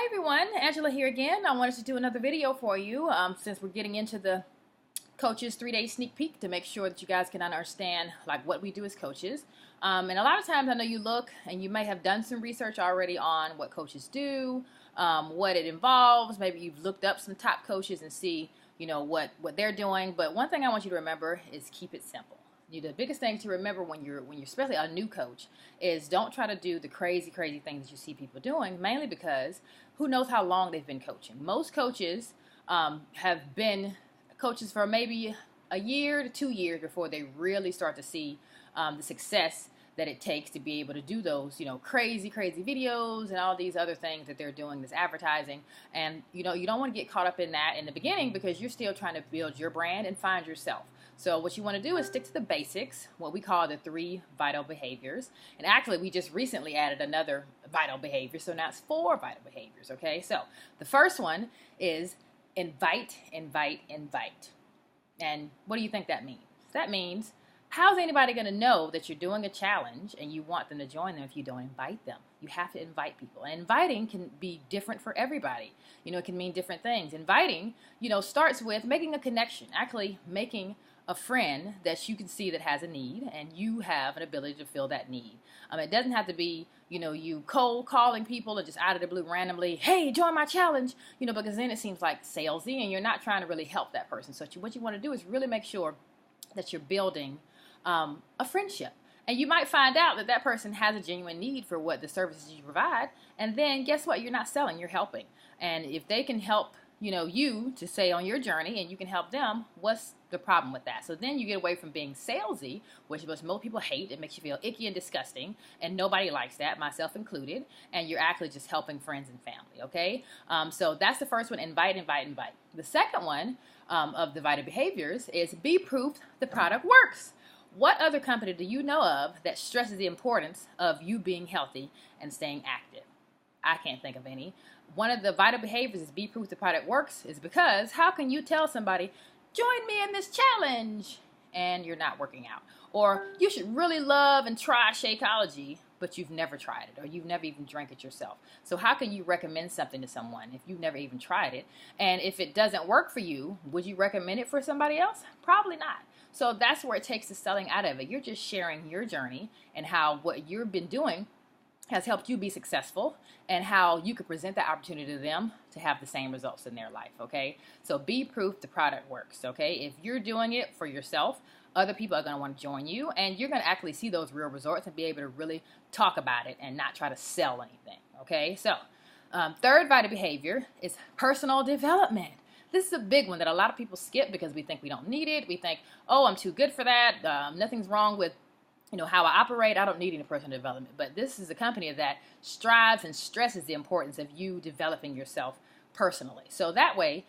Hi everyone, Angela here again. I wanted to do another video for you since we're getting into the coaches 3-day sneak peek to make sure that you guys can understand like what we do as coaches. And a lot of times I know you look and you may have done some research already on what coaches do, what it involves. Maybe you've looked up some top coaches and see what they're doing. But one thing I want you to remember is keep it simple. The biggest thing to remember when you're especially a new coach is don't try to do the crazy things that you see people doing, mainly because who knows how long they've been coaching. Most coaches have been coaches for maybe a year to 2 years before they really start to see the success that it takes to be able to do those, crazy videos and all these other things that they're doing, this advertising. And, you don't want to get caught up in that in the beginning because you're still trying to build your brand and find yourself. So what you want to do is stick to the basics, what we call the 3 vital behaviors. And actually, we just recently added another vital behavior, so now it's 4 vital behaviors, okay? So the first one is invite. And what do you think that means? That means, how's anybody going to know that you're doing a challenge and you want them to join them if you don't invite them? You have to invite people. And inviting can be different for everybody. It can mean different things. Inviting, starts with making a connection, actually making a friend that you can see that has a need and you have an ability to fill that need. It doesn't have to be, you cold calling people or just out of the blue randomly, hey, join my challenge, because then it seems like salesy and you're not trying to really help that person. So what you want to do is really make sure that you're building a friendship. And you might find out that that person has a genuine need for what the services you provide. And then guess what? You're not selling, you're helping. And if they can help, you to stay on your journey and you can help them, what's the problem with that? So then you get away from being salesy, which most people hate. It makes you feel icky and disgusting. And nobody likes that, myself included. And you're actually just helping friends and family, okay? So that's the first one, invite. The second one of the vital behaviors is be proof the product works. What other company do you know of that stresses the importance of you being healthy and staying active? I can't think of any. One of the vital behaviors is be proof the product works is because how can you tell somebody, join me in this challenge, and you're not working out? Or you should really love and try Shakeology, but you've never tried it or you've never even drank it yourself. So how can you recommend something to someone if you've never even tried it? And if it doesn't work for you, would you recommend it for somebody else? Probably not. So that's where it takes the selling out of it. You're just sharing your journey and how what you've been doing has helped you be successful and how you could present that opportunity to them to have the same results in their life, okay? So be proof the product works, okay? If you're doing it for yourself, other people are going to want to join you and you're going to actually see those real results and be able to really talk about it and not try to sell anything, okay? So third vital behavior is personal development. This is a big one that a lot of people skip because we think we don't need it. We think, oh, I'm too good for that. Nothing's wrong with how I operate. I don't need any personal development. But this is a company that strives and stresses the importance of you developing yourself personally. So that way,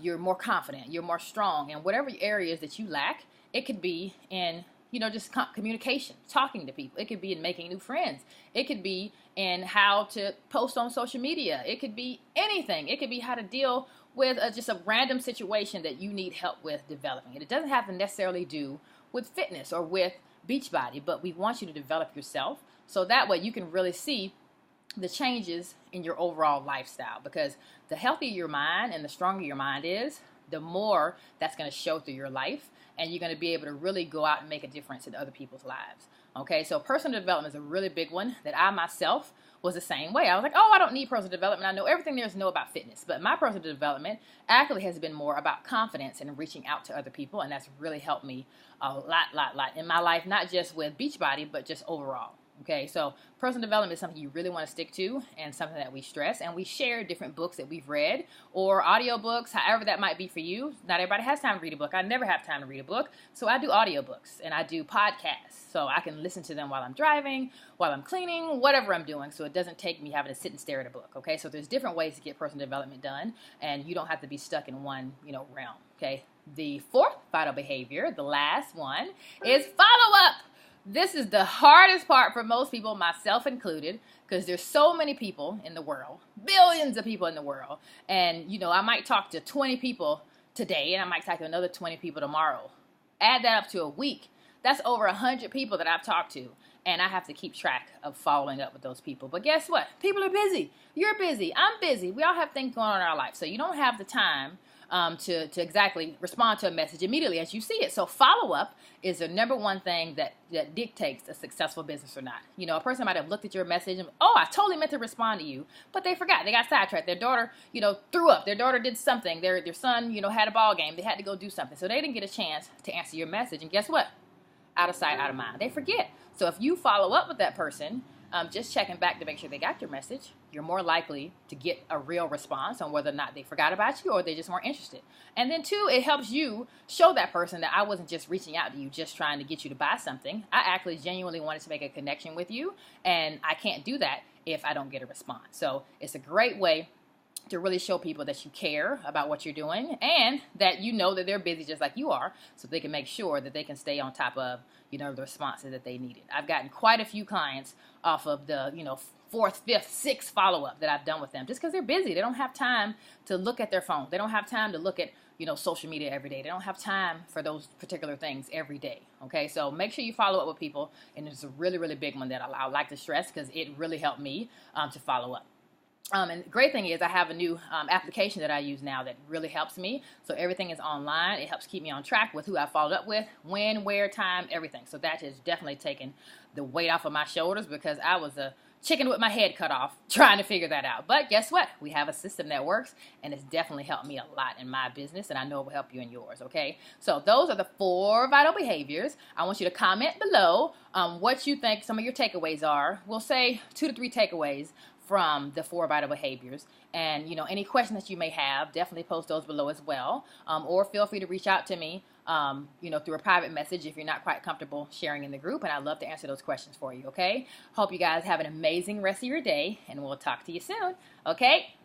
you're more confident, you're more strong, and whatever areas that you lack, it could be in just communication, talking to people. It could be in making new friends. It could be in how to post on social media. It could be anything. It could be how to deal with just a random situation that you need help with developing. And it doesn't have to necessarily do with fitness or with Beachbody, but we want you to develop yourself so that way you can really see the changes in your overall lifestyle, because the healthier your mind and the stronger your mind is, the more that's going to show through your life and you're going to be able to really go out and make a difference in other people's lives. Okay, so personal development is a really big one that I myself was the same way. I was like, oh, I don't need personal development. I know everything there is to know about fitness. But my personal development actually has been more about confidence and reaching out to other people. And that's really helped me a lot in my life, not just with Beachbody, but just overall. Okay, so personal development is something you really want to stick to and something that we stress, and we share different books that we've read or audiobooks, however that might be for you. Not everybody has time to read a book. I never have time to read a book, so I do audiobooks and I do podcasts, so I can listen to them while I'm driving, while I'm cleaning, whatever I'm doing, so it doesn't take me having to sit and stare at a book. Okay, so there's different ways to get personal development done, and you don't have to be stuck in one realm. Okay, the fourth vital behavior, the last one, is follow up. This is the hardest part for most people, myself included, because there's so many people in the world, billions of people in the world. And, I might talk to 20 people today and I might talk to another 20 people tomorrow. Add that up to a week. That's over 100 people that I've talked to. and I have to keep track of following up with those people. But guess what? People are busy. You're busy. I'm busy. We all have things going on in our life. So you don't have the time to exactly respond to a message immediately as you see it. So follow up is the number one thing that dictates a successful business or not. You know, a person might have looked at your message and, oh, I totally meant to respond to you, but they forgot. They got sidetracked. Their daughter, you know, threw up. Their daughter did something. Their son, you know, had a ball game. They had to go do something. So they didn't get a chance to answer your message. And guess what? Out of sight, out of mind. They forget. So if you follow up with that person, just checking back to make sure they got your message, you're more likely to get a real response on whether or not they forgot about you or they just weren't interested. And then two, it helps you show that person that I wasn't just reaching out to you, just trying to get you to buy something. I actually genuinely wanted to make a connection with you, and I can't do that if I don't get a response. So it's a great way to really show people that you care about what you're doing and that you know that they're busy just like you are, so they can make sure that they can stay on top of, you know, the responses that they needed. I've gotten quite a few clients off of the, you know, 4th, 5th, 6th follow-up that I've done with them just because they're busy. They don't have time to look at their phone. They don't have time to look at, you know, social media every day. They don't have time for those particular things every day. Okay, so make sure you follow up with people, and it's a really, really big one that I like to stress because it really helped me to follow up. And the great thing is I have a new application that I use now that really helps me. So everything is online. It helps keep me on track with who I followed up with, when, where, time, everything. So that has definitely taken the weight off of my shoulders because I was a chicken with my head cut off trying to figure that out. But guess what? We have a system that works, and it's definitely helped me a lot in my business, and I know it will help you in yours, okay? So those are the 4 vital behaviors. I want you to comment below what you think some of your takeaways are. We'll say 2 to 3 takeaways from the 4 vital behaviors. And, you know, any questions that you may have, definitely post those below as well. Or feel free to reach out to me, you know, through a private message if you're not quite comfortable sharing in the group. And I'd love to answer those questions for you, okay? Hope you guys have an amazing rest of your day, and we'll talk to you soon, okay?